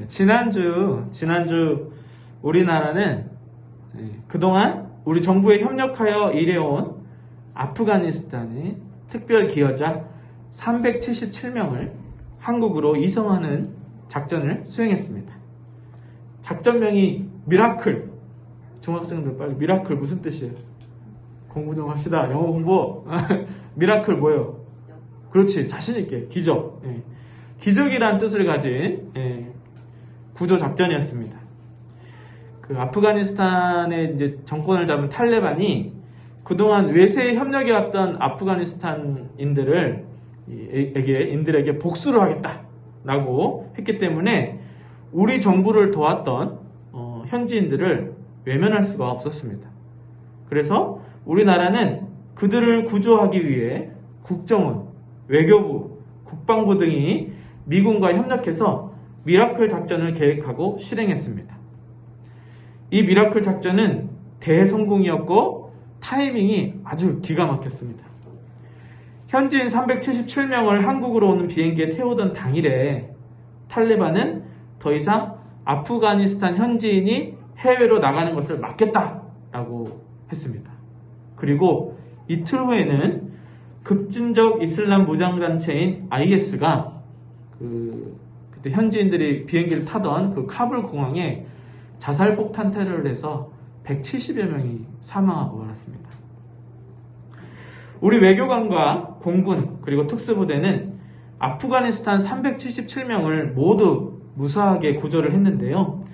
지난주 우리나라는 그동안 우리 정부에 협력하여 일해온 아프가니스탄의 특별 기여자 377명을 한국으로 이송하는 작전을 수행했습니다. 작전명이 미라클. 중학생들 빨리 미라클 무슨 뜻이에요? 공부 좀 합시다. 영어 공부. 미라클 뭐예요? 그렇지. 자신있게. 기적. 기적이란 뜻을 가진 구조 작전이었습니다. 그 아프가니스탄의 이제 정권을 잡은 탈레반이 그동안 외세에 협력해왔던 인들에게 복수를 하겠다라고 했기 때문에 우리 정부를 도왔던 현지인들을 외면할 수가 없었습니다. 그래서 우리나라는 그들을 구조하기 위해 국정원, 외교부, 국방부 등이 미군과 협력해서 미라클 작전을 계획하고 실행했습니다. 이 미라클 작전은 대성공이었고 타이밍이 아주 기가 막혔습니다. 현지인 377명을 한국으로 오는 비행기에 태우던 당일에 탈레반은 더 이상 아프가니스탄 현지인이 해외로 나가는 것을 막겠다라고 했습니다. 그리고 이틀 후에는 급진적 이슬람 무장단체인 IS가 그때 현지인들이 비행기를 타던 그 카불 공항에 자살폭탄 테러를 해서 170여 명이 사망하고 말았습니다. 우리 외교관과 공군 그리고 특수부대는 아프가니스탄 377명을 모두 무사하게 구조를 했는데요.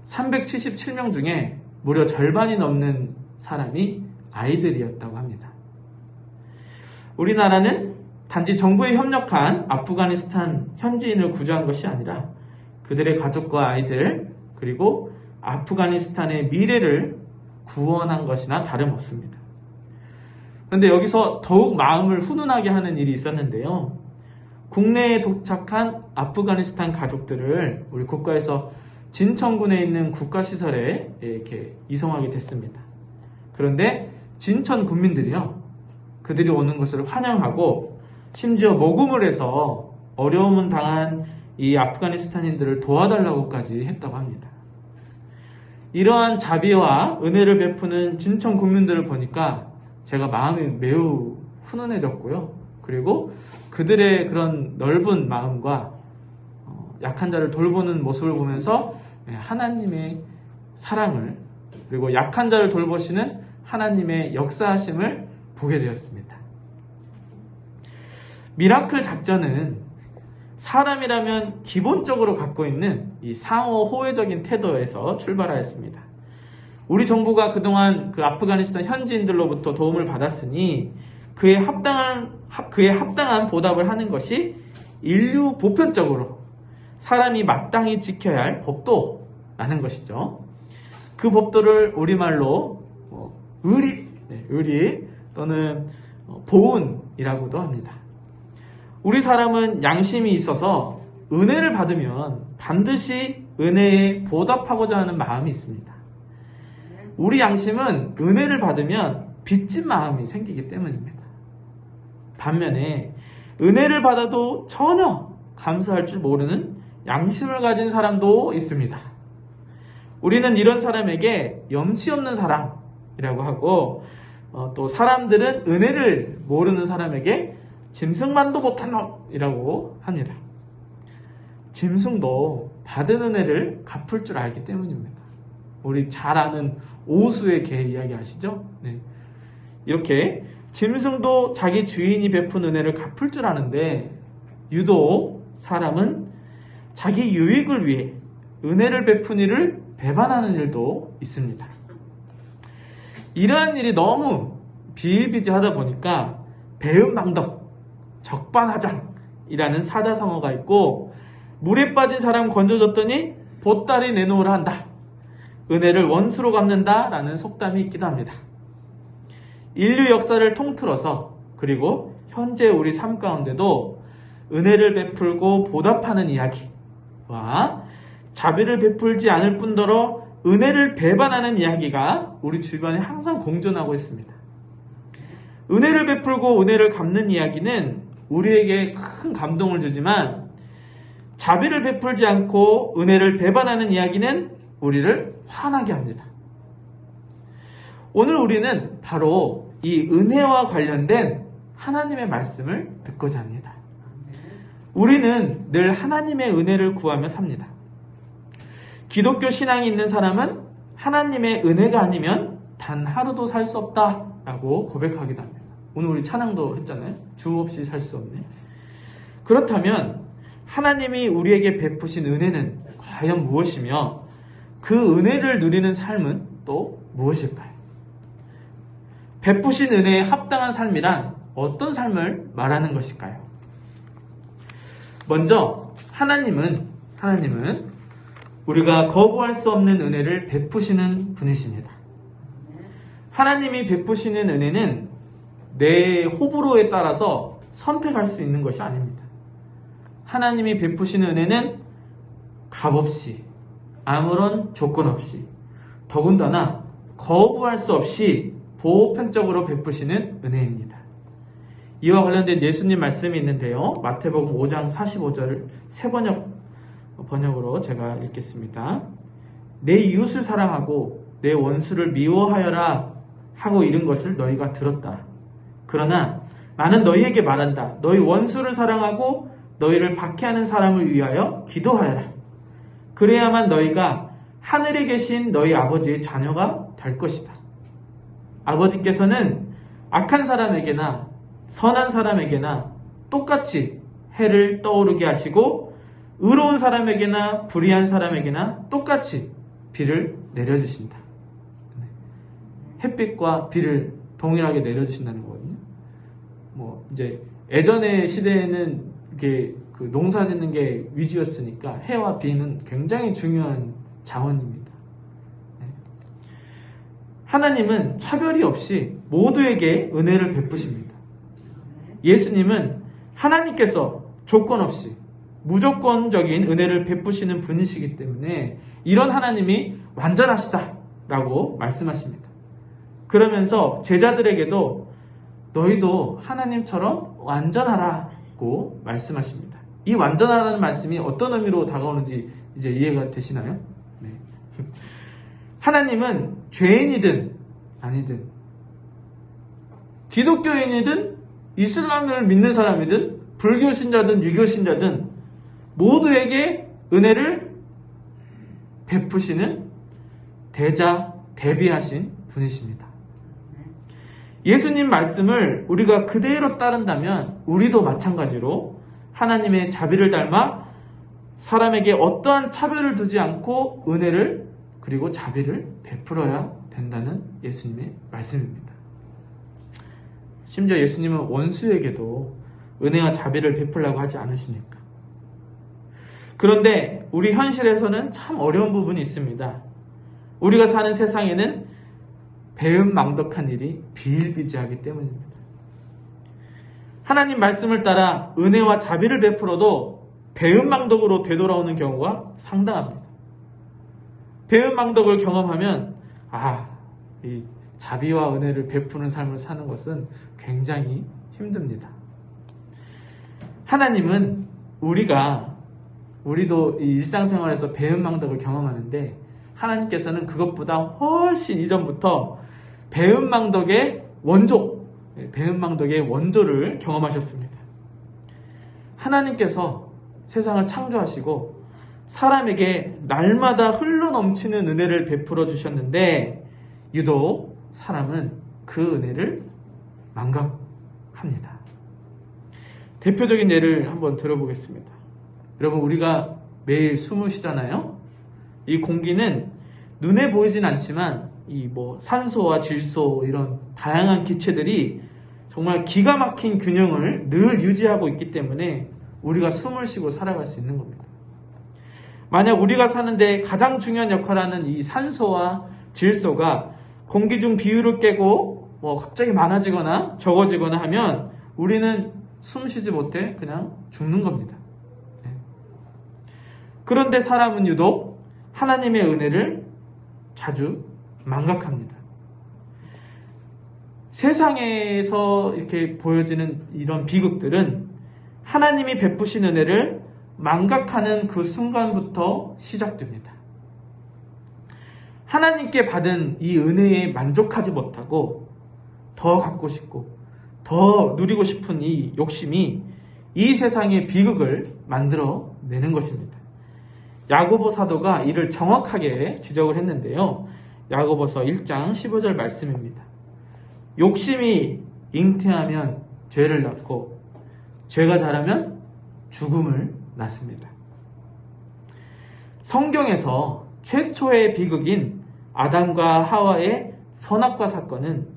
377명 중에 무려 절반이 넘는 사람이 아이들이었다고 합니다. 우리나라는 단지 정부에 협력한 아프가니스탄 현지인을 구조한 것이 아니라 그들의 가족과 아이들 그리고 아프가니스탄의 미래를 구원한 것이나 다름없습니다. 그런데 여기서 더욱 마음을 훈훈하게 하는 일이 있었는데요. 국내에 도착한 아프가니스탄 가족들을 우리 국가에서 진천군에 있는 국가시설에 이렇게 이송하게 됐습니다. 그런데 진천 군민들이요, 그들이 오는 것을 환영하고 심지어 모금을 해서 어려움을 당한 이 아프가니스탄인들을 도와달라고까지 했다고 합니다. 이러한 자비와 은혜를 베푸는 진천 국민들을 보니까 제가 마음이 매우 훈훈해졌고요. 그리고 그들의 그런 넓은 마음과 약한 자를 돌보는 모습을 보면서 하나님의 사랑을 그리고 약한 자를 돌보시는 하나님의 역사하심을 보게 되었습니다. 미라클 작전은 사람이라면 기본적으로 갖고 있는 이 상호 호혜적인 태도에서 출발하였습니다. 우리 정부가 그동안 그 아프가니스탄 현지인들로부터 도움을 받았으니 그에 합당한 보답을 하는 것이 인류 보편적으로 사람이 마땅히 지켜야 할 법도라는 것이죠. 그 법도를 우리말로 의리 또는 보은이라고도 합니다. 우리 사람은 양심이 있어서 은혜를 받으면 반드시 은혜에 보답하고자 하는 마음이 있습니다. 우리 양심은 은혜를 받으면 빚진 마음이 생기기 때문입니다. 반면에 은혜를 받아도 전혀 감사할 줄 모르는 양심을 가진 사람도 있습니다. 우리는 이런 사람에게 염치 없는 사람이라고 하고 또 사람들은 은혜를 모르는 사람에게 짐승만도 못한 놈이라고 합니다. 짐승도 받은 은혜를 갚을 줄 알기 때문입니다. 우리 잘 아는 오수의 개 이야기 아시죠? 네. 이렇게 짐승도 자기 주인이 베푼 은혜를 갚을 줄 아는데 유독 사람은 자기 유익을 위해 은혜를 베푼 일을 배반하는 일도 있습니다. 이러한 일이 너무 비일비재하다 보니까 배은망덕, 적반하장이라는 사자성어가 있고 물에 빠진 사람 건져줬더니 보따리 내놓으라 한다. 은혜를 원수로 갚는다라는 속담이 있기도 합니다. 인류 역사를 통틀어서 그리고 현재 우리 삶 가운데도 은혜를 베풀고 보답하는 이야기와 자비를 베풀지 않을 뿐더러 은혜를 배반하는 이야기가 우리 주변에 항상 공존하고 있습니다. 은혜를 베풀고 은혜를 갚는 이야기는 우리에게 큰 감동을 주지만 자비를 베풀지 않고 은혜를 배반하는 이야기는 우리를 화나게 합니다. 오늘 우리는 바로 이 은혜와 관련된 하나님의 말씀을 듣고자 합니다. 우리는 늘 하나님의 은혜를 구하며 삽니다. 기독교 신앙이 있는 사람은 하나님의 은혜가 아니면 단 하루도 살 수 없다라고 고백하기도 합니다. 오늘 우리 찬양도 했잖아요. 주 없이 살 수 없네. 그렇다면 하나님이 우리에게 베푸신 은혜는 과연 무엇이며 그 은혜를 누리는 삶은 또 무엇일까요? 베푸신 은혜에 합당한 삶이란 어떤 삶을 말하는 것일까요? 먼저 하나님은 우리가 거부할 수 없는 은혜를 베푸시는 분이십니다. 하나님이 베푸시는 은혜는 내 호불호에 따라서 선택할 수 있는 것이 아닙니다. 하나님이 베푸시는 은혜는 값없이, 아무런 조건 없이, 더군다나 거부할 수 없이 보편적으로 베푸시는 은혜입니다. 이와 관련된 예수님 말씀이 있는데요. 마태복음 5장 45절을 세 번역으로 제가 읽겠습니다. 내 이웃을 사랑하고 내 원수를 미워하여라 하고 이른 것을 너희가 들었다. 그러나 나는 너희에게 말한다. 너희 원수를 사랑하고 너희를 박해하는 사람을 위하여 기도하여라. 그래야만 너희가 하늘에 계신 너희 아버지의 자녀가 될 것이다. 아버지께서는 악한 사람에게나 선한 사람에게나 똑같이 해를 떠오르게 하시고 의로운 사람에게나 불의한 사람에게나 똑같이 비를 내려주신다. 햇빛과 비를 동일하게 내려주신다는 거거든요. 이제 예전의 시대에는 이게 그 농사 짓는 게 위주였으니까 해와 비는 굉장히 중요한 자원입니다. 하나님은 차별이 없이 모두에게 은혜를 베푸십니다. 예수님은 하나님께서 조건 없이 무조건적인 은혜를 베푸시는 분이시기 때문에 이런 하나님이 완전하시다라고 말씀하십니다. 그러면서 제자들에게도 너희도 하나님처럼 완전하라고 말씀하십니다. 이 완전하라는 말씀이 어떤 의미로 다가오는지 이제 이해가 되시나요? 네. 하나님은 죄인이든 아니든 기독교인이든 이슬람을 믿는 사람이든 불교 신자든 유교 신자든 모두에게 은혜를 베푸시는 대비하신 분이십니다. 예수님 말씀을 우리가 그대로 따른다면 우리도 마찬가지로 하나님의 자비를 닮아 사람에게 어떠한 차별을 두지 않고 은혜를 그리고 자비를 베풀어야 된다는 예수님의 말씀입니다. 심지어 예수님은 원수에게도 은혜와 자비를 베풀라고 하지 않으십니까? 그런데 우리 현실에서는 참 어려운 부분이 있습니다. 우리가 사는 세상에는 배은망덕한 일이 비일비재하기 때문입니다. 하나님 말씀을 따라 은혜와 자비를 베풀어도 배은망덕으로 되돌아오는 경우가 상당합니다. 배은망덕을 경험하면 이 자비와 은혜를 베푸는 삶을 사는 것은 굉장히 힘듭니다. 하나님은 우리도 이 일상생활에서 배은망덕을 경험하는데 하나님께서는 그것보다 훨씬 이전부터 배은망덕의 원조를 경험하셨습니다. 하나님께서 세상을 창조하시고 사람에게 날마다 흘러넘치는 은혜를 베풀어 주셨는데 유독 사람은 그 은혜를 망각합니다. 대표적인 예를 한번 들어보겠습니다. 여러분, 우리가 매일 숨을 쉬잖아요. 이 공기는 눈에 보이진 않지만 산소와 질소 이런 다양한 기체들이 정말 기가 막힌 균형을 늘 유지하고 있기 때문에 우리가 숨을 쉬고 살아갈 수 있는 겁니다. 만약 우리가 사는데 가장 중요한 역할을 하는 이 산소와 질소가 공기 중 비율을 깨고 갑자기 많아지거나 적어지거나 하면 우리는 숨 쉬지 못해 그냥 죽는 겁니다. 그런데 사람은 유독 하나님의 은혜를 자주 망각합니다. 세상에서 이렇게 보여지는 이런 비극들은 하나님이 베푸신 은혜를 망각하는 그 순간부터 시작됩니다. 하나님께 받은 이 은혜에 만족하지 못하고 더 갖고 싶고 더 누리고 싶은 이 욕심이 이 세상의 비극을 만들어내는 것입니다. 야고보 사도가 이를 정확하게 지적을 했는데요. 야고보서 1장 15절 말씀입니다. 욕심이 잉태하면 죄를 낳고 죄가 자라면 죽음을 낳습니다. 성경에서 최초의 비극인 아담과 하와의 선악과 사건은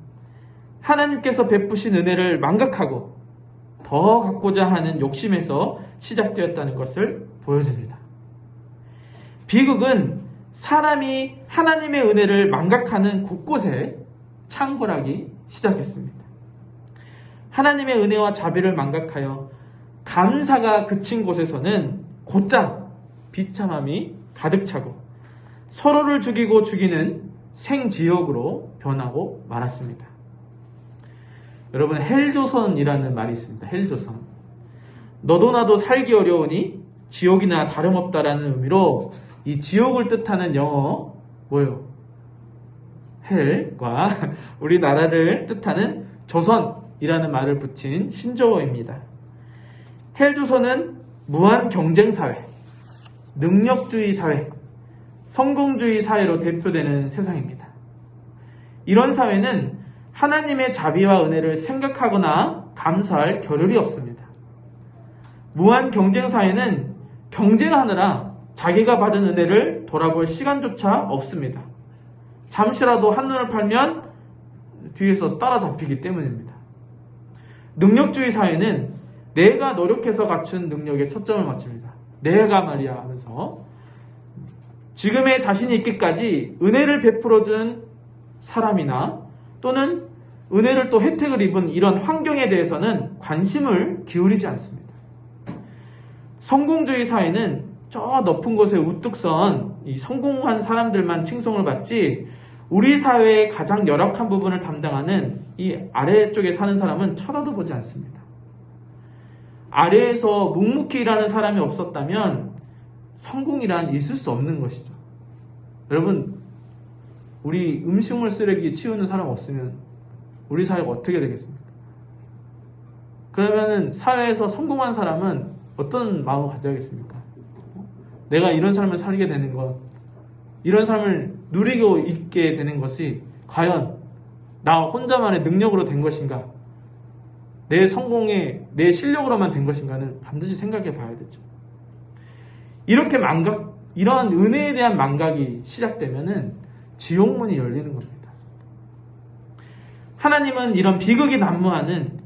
하나님께서 베푸신 은혜를 망각하고 더 갖고자 하는 욕심에서 시작되었다는 것을 보여줍니다. 비극은 사람이 하나님의 은혜를 망각하는 곳곳에 창궐하기 시작했습니다. 하나님의 은혜와 자비를 망각하여 감사가 그친 곳에서는 곧장 비참함이 가득 차고 서로를 죽이고 죽이는 생지옥으로 변하고 말았습니다. 여러분, 헬조선이라는 말이 있습니다. 헬조선. 너도 나도 살기 어려우니 지옥이나 다름없다라는 의미로 이 지옥을 뜻하는 영어 뭐예요? 헬과 우리나라를 뜻하는 조선이라는 말을 붙인 신조어입니다. 헬조선은 무한 경쟁 사회, 능력주의 사회, 성공주의 사회로 대표되는 세상입니다. 이런 사회는 하나님의 자비와 은혜를 생각하거나 감사할 겨를이 없습니다. 무한 경쟁 사회는 경쟁하느라 자기가 받은 은혜를 돌아볼 시간조차 없습니다. 잠시라도 한눈을 팔면 뒤에서 따라잡히기 때문입니다. 능력주의 사회는 내가 노력해서 갖춘 능력에 초점을 맞춥니다. 내가 말이야 하면서 지금의 자신이 있기까지 은혜를 베풀어준 사람이나 또는 은혜를 또 혜택을 입은 이런 환경에 대해서는 관심을 기울이지 않습니다. 성공주의 사회는 저 높은 곳에 우뚝 선 이 성공한 사람들만 칭송을 받지 우리 사회의 가장 열악한 부분을 담당하는 이 아래쪽에 사는 사람은 쳐다도 보지 않습니다. 아래에서 묵묵히 일하는 사람이 없었다면 성공이란 있을 수 없는 것이죠. 여러분, 우리 음식물 쓰레기 치우는 사람 없으면 우리 사회가 어떻게 되겠습니까? 그러면은 사회에서 성공한 사람은 어떤 마음을 가져야겠습니까? 내가 이런 삶을 살게 되는 것, 이런 삶을 누리고 있게 되는 것이 과연 나 혼자만의 능력으로 된 것인가? 내 성공에 내 실력으로만 된 것인가는 반드시 생각해 봐야 되죠. 이렇게 이러한 은혜에 대한 망각이 시작되면은 지옥문이 열리는 겁니다. 하나님은 이런 비극이 난무하는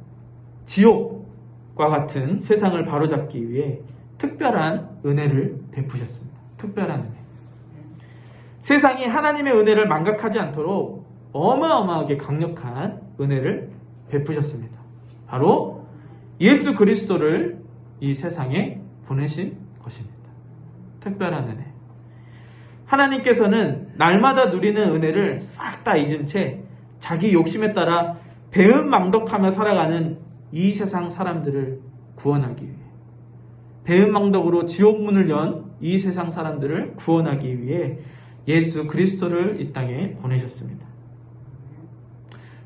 지옥과 같은 세상을 바로잡기 위해 특별한 은혜를 베푸셨습니다. 특별한 은혜. 세상이 하나님의 은혜를 망각하지 않도록 어마어마하게 강력한 은혜를 베푸셨습니다. 바로 예수 그리스도를 이 세상에 보내신 것입니다. 특별한 은혜. 하나님께서는 날마다 누리는 은혜를 싹 다 잊은 채 자기 욕심에 따라 배은망덕하며 살아가는 이 세상 사람들을 구원하기 위해, 배은망덕으로 지옥문을 연 이 세상 사람들을 구원하기 위해 예수 그리스도를 이 땅에 보내셨습니다.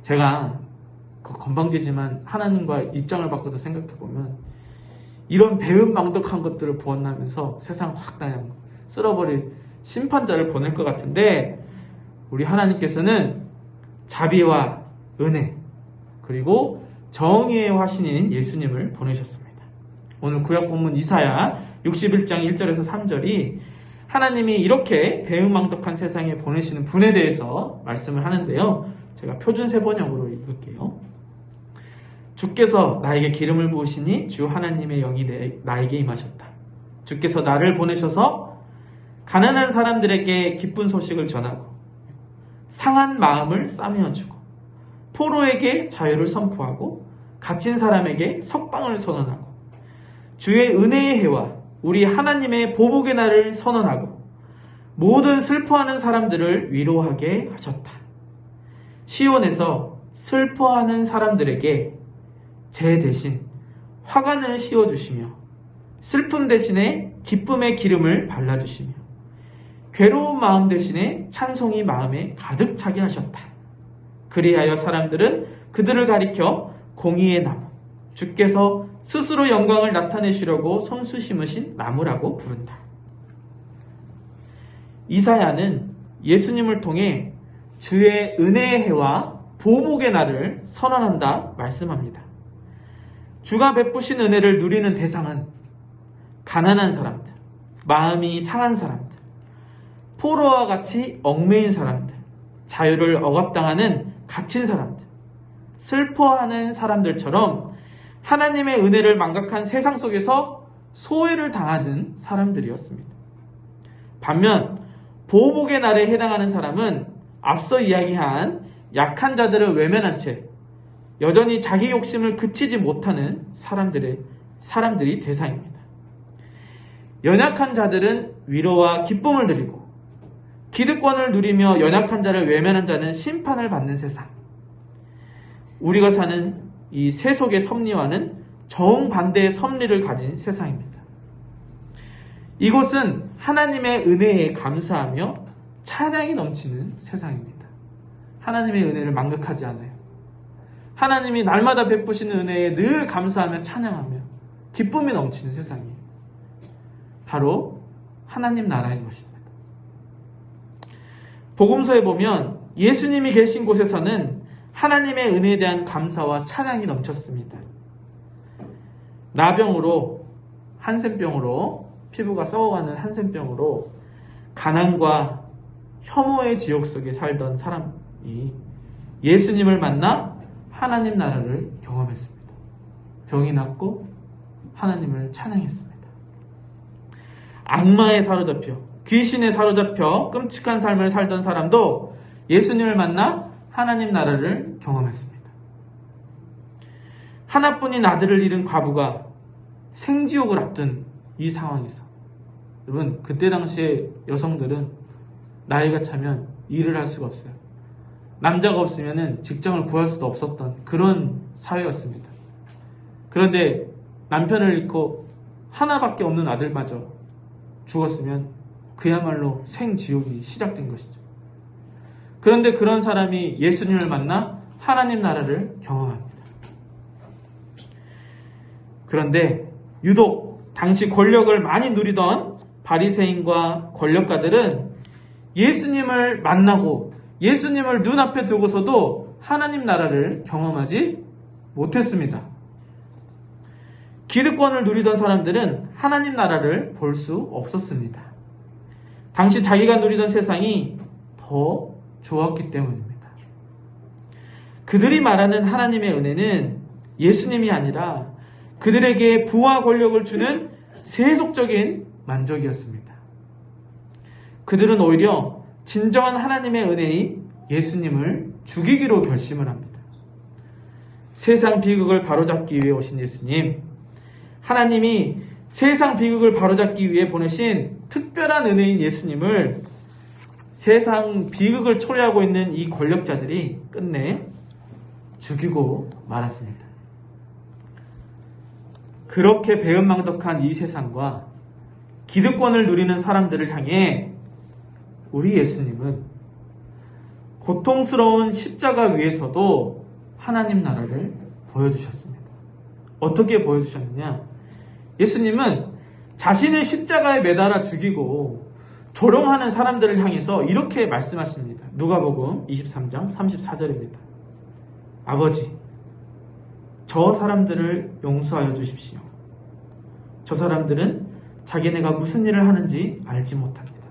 제가 건방지지만 하나님과 입장을 바꿔서 생각해보면 이런 배은망덕한 것들을 보았나면서 세상 확 그냥 쓸어버릴 심판자를 보낼 것 같은데, 우리 하나님께서는 자비와 은혜 그리고 정의의 화신인 예수님을 보내셨습니다. 오늘 구약 본문 이사야 61장 1절에서 3절이 하나님이 이렇게 배은망덕한 세상에 보내시는 분에 대해서 말씀을 하는데요. 제가 표준 세번역으로 읽을게요. 주께서 나에게 기름을 부으시니 주 하나님의 영이 나에게 임하셨다. 주께서 나를 보내셔서 가난한 사람들에게 기쁜 소식을 전하고 상한 마음을 싸매어주고 포로에게 자유를 선포하고 갇힌 사람에게 석방을 선언하고 주의 은혜의 해와 우리 하나님의 보복의 날을 선언하고 모든 슬퍼하는 사람들을 위로하게 하셨다. 시온에서 슬퍼하는 사람들에게 제 대신 화관을 씌워주시며 슬픔 대신에 기쁨의 기름을 발라주시며 괴로운 마음 대신에 찬송이 마음에 가득 차게 하셨다. 그리하여 사람들은 그들을 가리켜 공의의 나무, 주께서 스스로 영광을 나타내시려고 손수 심으신 나무라고 부른다. 이사야는 예수님을 통해 주의 은혜의 해와 보복의 날을 선언한다 말씀합니다. 주가 베푸신 은혜를 누리는 대상은 가난한 사람들, 마음이 상한 사람들, 포로와 같이 얽매인 사람들, 자유를 억압당하는 갇힌 사람들, 슬퍼하는 사람들처럼 하나님의 은혜를 망각한 세상 속에서 소외를 당하는 사람들이었습니다. 반면 보복의 날에 해당하는 사람은 앞서 이야기한 약한 자들을 외면한 채 여전히 자기 욕심을 그치지 못하는 사람들이 대상입니다. 연약한 자들은 위로와 기쁨을 누리고 기득권을 누리며 연약한 자를 외면한 자는 심판을 받는 세상. 우리가 사는 이 세속의 섭리와는 정반대의 섭리를 가진 세상입니다. 이곳은 하나님의 은혜에 감사하며 찬양이 넘치는 세상입니다. 하나님의 은혜를 망각하지 않아요. 하나님이 날마다 베푸시는 은혜에 늘 감사하며 찬양하며 기쁨이 넘치는 세상이에요. 바로 하나님 나라인 것입니다. 복음서에 보면 예수님이 계신 곳에서는 하나님의 은혜에 대한 감사와 찬양이 넘쳤습니다. 나병으로, 한센병으로, 피부가 썩어가는 한센병으로 가난과 혐오의 지옥 속에 살던 사람이 예수님을 만나 하나님 나라를 경험했습니다. 병이 낫고 하나님을 찬양했습니다. 악마에 사로잡혀, 귀신에 사로잡혀 끔찍한 삶을 살던 사람도 예수님을 만나 하나님 나라를 경험했습니다. 하나뿐인 아들을 잃은 과부가 생지옥을 앞둔 이 상황에서, 여러분, 그때 당시에 여성들은 나이가 차면 일을 할 수가 없어요. 남자가 없으면 직장을 구할 수도 없었던 그런 사회였습니다. 그런데 남편을 잃고 하나밖에 없는 아들마저 죽었으면 그야말로 생지옥이 시작된 것이죠. 그런데 그런 사람이 예수님을 만나 하나님 나라를 경험합니다. 그런데 유독 당시 권력을 많이 누리던 바리새인과 권력가들은 예수님을 만나고 예수님을 눈앞에 두고서도 하나님 나라를 경험하지 못했습니다. 기득권을 누리던 사람들은 하나님 나라를 볼 수 없었습니다. 당시 자기가 누리던 세상이 더 좋았기 때문입니다. 그들이 말하는 하나님의 은혜는 예수님이 아니라 그들에게 부와 권력을 주는 세속적인 만족이었습니다. 그들은 오히려 진정한 하나님의 은혜인 예수님을 죽이기로 결심을 합니다. 세상 비극을 바로잡기 위해 오신 예수님, 하나님이 세상 비극을 바로잡기 위해 보내신 특별한 은혜인 예수님을 세상 비극을 초래하고 있는 이 권력자들이 끝내 죽이고 말았습니다. 그렇게 배은망덕한 이 세상과 기득권을 누리는 사람들을 향해 우리 예수님은 고통스러운 십자가 위에서도 하나님 나라를 보여주셨습니다. 어떻게 보여주셨느냐? 예수님은 자신을 십자가에 매달아 죽이고 조롱하는 사람들을 향해서 이렇게 말씀하십니다. 누가복음 23장 34절입니다. 아버지, 저 사람들을 용서하여 주십시오. 저 사람들은 자기네가 무슨 일을 하는지 알지 못합니다.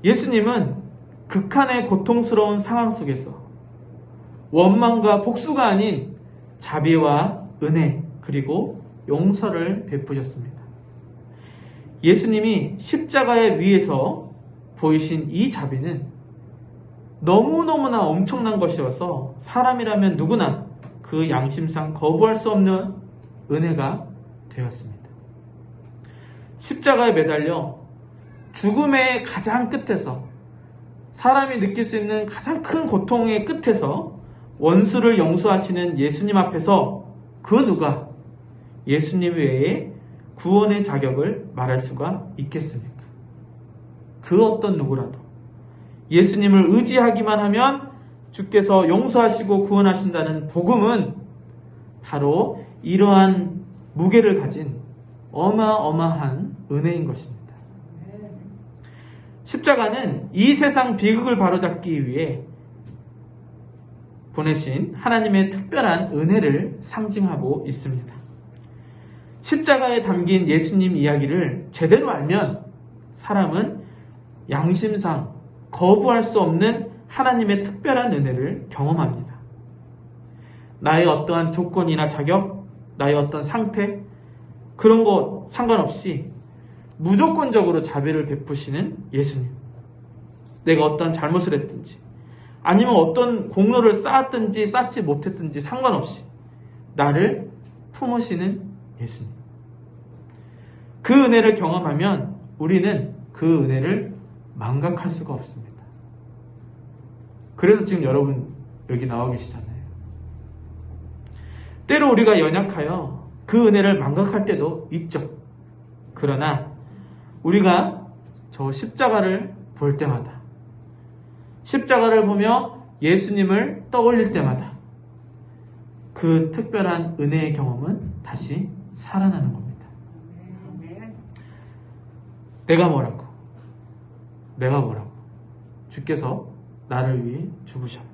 예수님은 극한의 고통스러운 상황 속에서 원망과 복수가 아닌 자비와 은혜 그리고 용서를 베푸셨습니다. 예수님이 십자가의 위에서 보이신 이 자비는 너무너무나 엄청난 것이어서 사람이라면 누구나 그 양심상 거부할 수 없는 은혜가 되었습니다. 십자가에 매달려 죽음의 가장 끝에서, 사람이 느낄 수 있는 가장 큰 고통의 끝에서 원수를 용서하시는 예수님 앞에서 그 누가 예수님 외에 구원의 자격을 말할 수가 있겠습니까? 그 어떤 누구라도 예수님을 의지하기만 하면 주께서 용서하시고 구원하신다는 복음은 바로 이러한 무게를 가진 어마어마한 은혜인 것입니다. 십자가는 이 세상 비극을 바로잡기 위해 보내신 하나님의 특별한 은혜를 상징하고 있습니다. 십자가에 담긴 예수님 이야기를 제대로 알면 사람은 양심상 거부할 수 없는 하나님의 특별한 은혜를 경험합니다. 나의 어떠한 조건이나 자격, 나의 어떤 상태, 그런 것 상관없이 무조건적으로 자비를 베푸시는 예수님. 내가 어떤 잘못을 했든지 아니면 어떤 공로를 쌓았든지 쌓지 못했든지 상관없이 나를 품으시는 예수님. 그 은혜를 경험하면 우리는 그 은혜를 망각할 수가 없습니다. 그래서 지금 여러분 여기 나와 계시잖아요. 때로 우리가 연약하여 그 은혜를 망각할 때도 있죠. 그러나 우리가 저 십자가를 볼 때마다, 십자가를 보며 예수님을 떠올릴 때마다 그 특별한 은혜의 경험은 다시 살아나는 겁니다. 내가 뭐라고? 주께서 나를 위해 죽으셨다.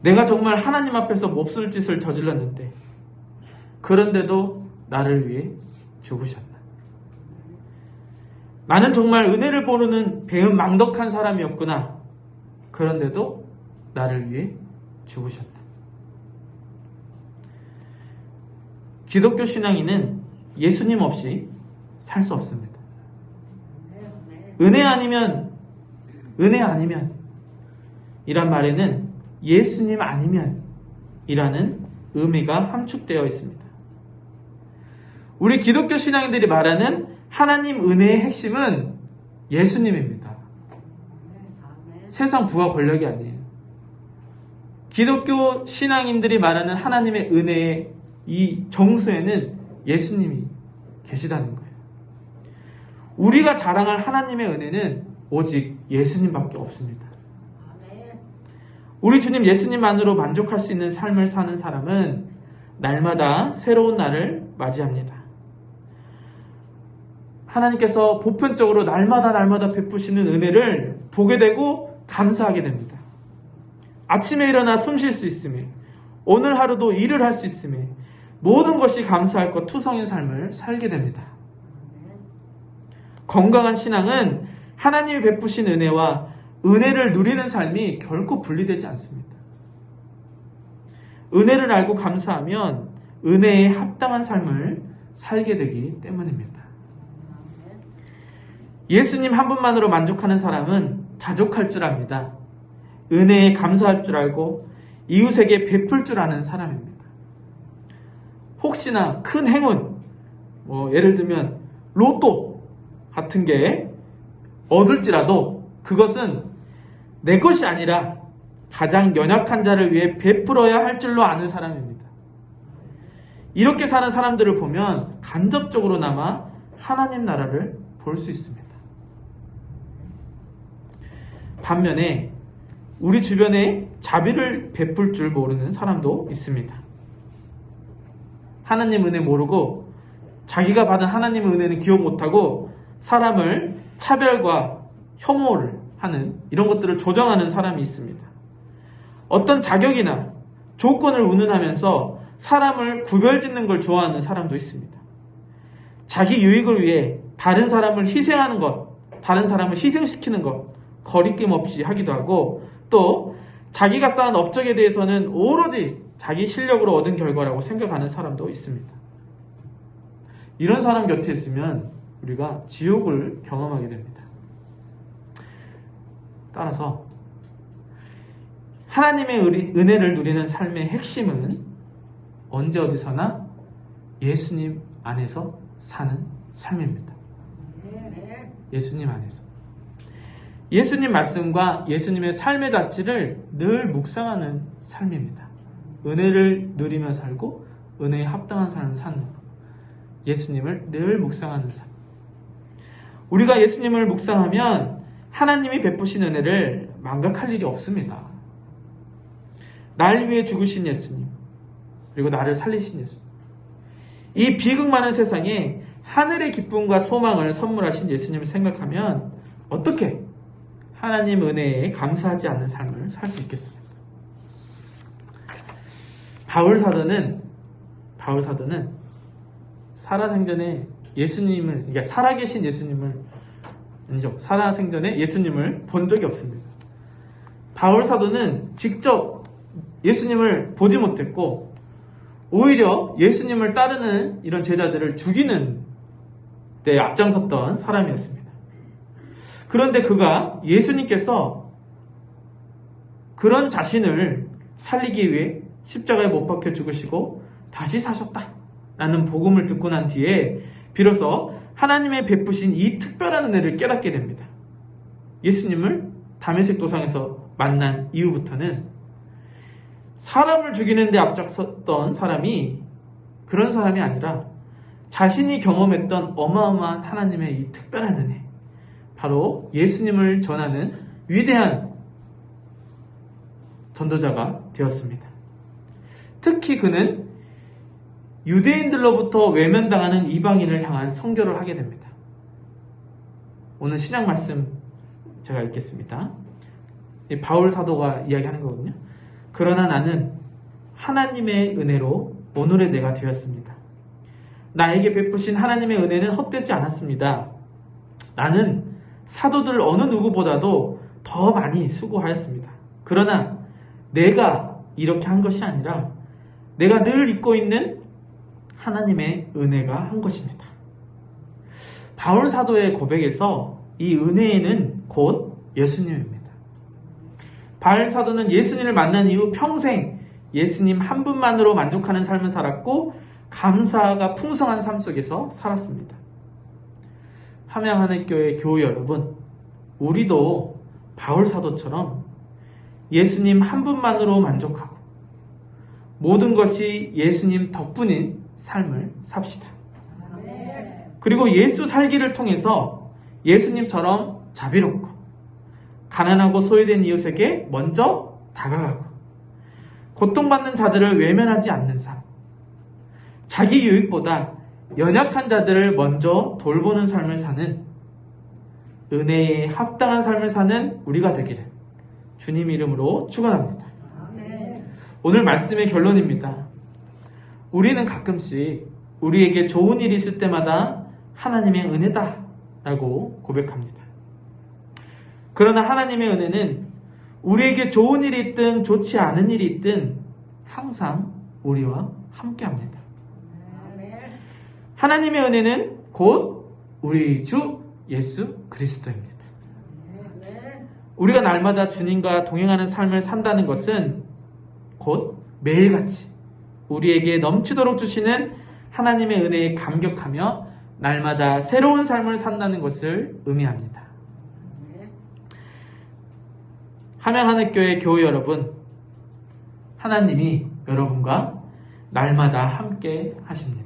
내가 정말 하나님 앞에서 몹쓸 짓을 저질렀는데 그런데도 나를 위해 죽으셨다. 나는 정말 은혜를 모르는 배은망덕한 사람이었구나. 그런데도 나를 위해 죽으셨다. 기독교 신앙인은 예수님 없이 살 수 없습니다. 은혜 아니면 이란 말에는 예수님 아니면 이라는 의미가 함축되어 있습니다. 우리 기독교 신앙인들이 말하는 하나님 은혜의 핵심은 예수님입니다. 세상 부와 권력이 아니에요. 기독교 신앙인들이 말하는 하나님의 은혜의 이 정수에는 예수님이 계시다는 거예요. 우리가 자랑할 하나님의 은혜는 오직 예수님밖에 없습니다. 우리 주님 예수님만으로 만족할 수 있는 삶을 사는 사람은 날마다 새로운 날을 맞이합니다. 하나님께서 보편적으로 날마다 베푸시는 은혜를 보게 되고 감사하게 됩니다. 아침에 일어나 숨 쉴 수 있음에, 오늘 하루도 일을 할 수 있음에 모든 것이 감사할 것 투성인 삶을 살게 됩니다. 건강한 신앙은 하나님이 베푸신 은혜와 은혜를 누리는 삶이 결코 분리되지 않습니다. 은혜를 알고 감사하면 은혜에 합당한 삶을 살게 되기 때문입니다. 예수님 한 분만으로 만족하는 사람은 자족할 줄 압니다. 은혜에 감사할 줄 알고 이웃에게 베풀 줄 아는 사람입니다. 혹시나 큰 행운, 예를 들면 로또 같은 게 얻을지라도 그것은 내 것이 아니라 가장 연약한 자를 위해 베풀어야 할 줄로 아는 사람입니다. 이렇게 사는 사람들을 보면 간접적으로나마 하나님 나라를 볼 수 있습니다. 반면에 우리 주변에 자비를 베풀 줄 모르는 사람도 있습니다. 하나님 은혜 모르고 자기가 받은 하나님의 은혜는 기억 못하고 사람을 차별과 혐오를 하는 이런 것들을 조정하는 사람이 있습니다. 어떤 자격이나 조건을 운운하면서 사람을 구별짓는 걸 좋아하는 사람도 있습니다. 자기 유익을 위해 다른 사람을 희생하는 것, 다른 사람을 희생시키는 것 거리낌 없이 하기도 하고, 또 자기가 쌓은 업적에 대해서는 오로지 자기 실력으로 얻은 결과라고 생각하는 사람도 있습니다. 이런 사람 곁에 있으면 우리가 지옥을 경험하게 됩니다. 따라서 하나님의 은혜를 누리는 삶의 핵심은 언제 어디서나 예수님 안에서 사는 삶입니다. 예수님 안에서. 예수님 말씀과 예수님의 삶의 가치를 늘 묵상하는 삶입니다. 은혜를 누리며 살고 은혜에 합당한 삶을 사는 것. 예수님을 늘 묵상하는 삶. 우리가 예수님을 묵상하면 하나님이 베푸신 은혜를 망각할 일이 없습니다. 날 위해 죽으신 예수님, 그리고 나를 살리신 예수님. 이 비극 많은 세상에 하늘의 기쁨과 소망을 선물하신 예수님을 생각하면 어떻게 하나님 은혜에 감사하지 않는 삶을 살 수 있겠습니까? 바울 사도는 살아생전에 예수님을, 그러니까 살아계신 예수님을, 아니죠, 살아생전에 예수님을 본 적이 없습니다. 바울 사도는 직접 예수님을 보지 못했고 오히려 예수님을 따르는 이런 제자들을 죽이는 데 앞장섰던 사람이었습니다. 그런데 그가 예수님께서 그런 자신을 살리기 위해 십자가에 못 박혀 죽으시고 다시 사셨다라는 복음을 듣고 난 뒤에 비로소 하나님의 베푸신 이 특별한 은혜를 깨닫게 됩니다. 예수님을 다메섹 도상에서 만난 이후부터는 사람을 죽이는 데 앞장섰던 사람이 그런 사람이 아니라 자신이 경험했던 어마어마한 하나님의 이 특별한 은혜, 바로 예수님을 전하는 위대한 전도자가 되었습니다. 특히 그는 유대인들로부터 외면당하는 이방인을 향한 선교를 하게 됩니다. 오늘 신약 말씀 제가 읽겠습니다. 바울 사도가 이야기하는 거거든요. 그러나 나는 하나님의 은혜로 오늘의 내가 되었습니다. 나에게 베푸신 하나님의 은혜는 헛되지 않았습니다. 나는 사도들 어느 누구보다도 더 많이 수고하였습니다. 그러나 내가 이렇게 한 것이 아니라 내가 늘 잊고 있는 하나님의 은혜가 한 것입니다. 바울 사도의 고백에서 이 은혜는 곧 예수님입니다. 바울 사도는 예수님을 만난 이후 평생 예수님 한 분만으로 만족하는 삶을 살았고 감사가 풍성한 삶 속에서 살았습니다. 함양하늘교회 교우 여러분, 우리도 바울 사도처럼 예수님 한 분만으로 만족하고 모든 것이 예수님 덕분인 삶을 삽시다. 그리고 예수 살기를 통해서 예수님처럼 자비롭고 가난하고 소외된 이웃에게 먼저 다가가고 고통받는 자들을 외면하지 않는 삶, 자기 유익보다 연약한 자들을 먼저 돌보는 삶을 사는 은혜에 합당한 삶을 사는 우리가 되기를 주님 이름으로 축원합니다. 오늘 말씀의 결론입니다. 우리는 가끔씩 우리에게 좋은 일이 있을 때마다 하나님의 은혜다 라고 고백합니다. 그러나 하나님의 은혜는 우리에게 좋은 일이 있든 좋지 않은 일이 있든 항상 우리와 함께합니다. 하나님의 은혜는 곧 우리 주 예수 그리스도입니다. 우리가 날마다 주님과 동행하는 삶을 산다는 것은 곧 매일같이 우리에게 넘치도록 주시는 하나님의 은혜에 감격하며 날마다 새로운 삶을 산다는 것을 의미합니다. 함양하늘교회 교우 여러분, 하나님이 여러분과 날마다 함께 하십니다.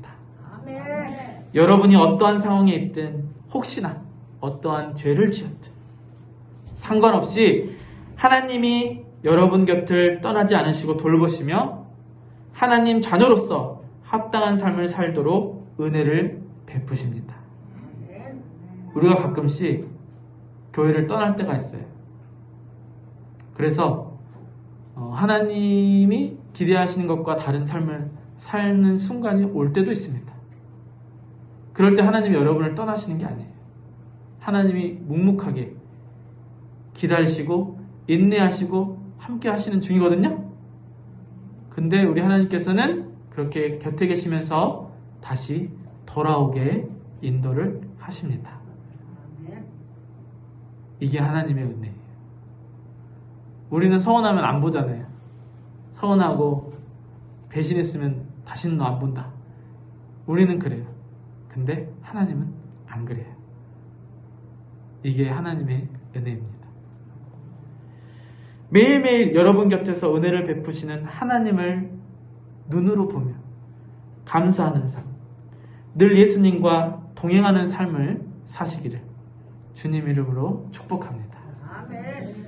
여러분이 어떠한 상황에 있든 혹시나 어떠한 죄를 지었든 상관없이 하나님이 여러분 곁을 떠나지 않으시고 돌보시며 하나님 자녀로서 합당한 삶을 살도록 은혜를 베푸십니다. 우리가 가끔씩 교회를 떠날 때가 있어요. 그래서 하나님이 기대하시는 것과 다른 삶을 사는 순간이 올 때도 있습니다. 그럴 때 하나님이 여러분을 떠나시는 게 아니에요. 하나님이 묵묵하게 기다리시고 인내하시고 함께 하시는 중이거든요. 근데 우리 하나님께서는 그렇게 곁에 계시면서 다시 돌아오게 인도를 하십니다. 이게 하나님의 은혜예요. 우리는 서운하면 안 보잖아요. 서운하고 배신했으면 다시는 너 안 본다. 우리는 그래요. 근데 하나님은 안 그래요. 이게 하나님의 은혜입니다. 매일매일 여러분 곁에서 은혜를 베푸시는 하나님을 눈으로 보며 감사하는 삶, 늘 예수님과 동행하는 삶을 사시기를 주님 이름으로 축복합니다. 아멘.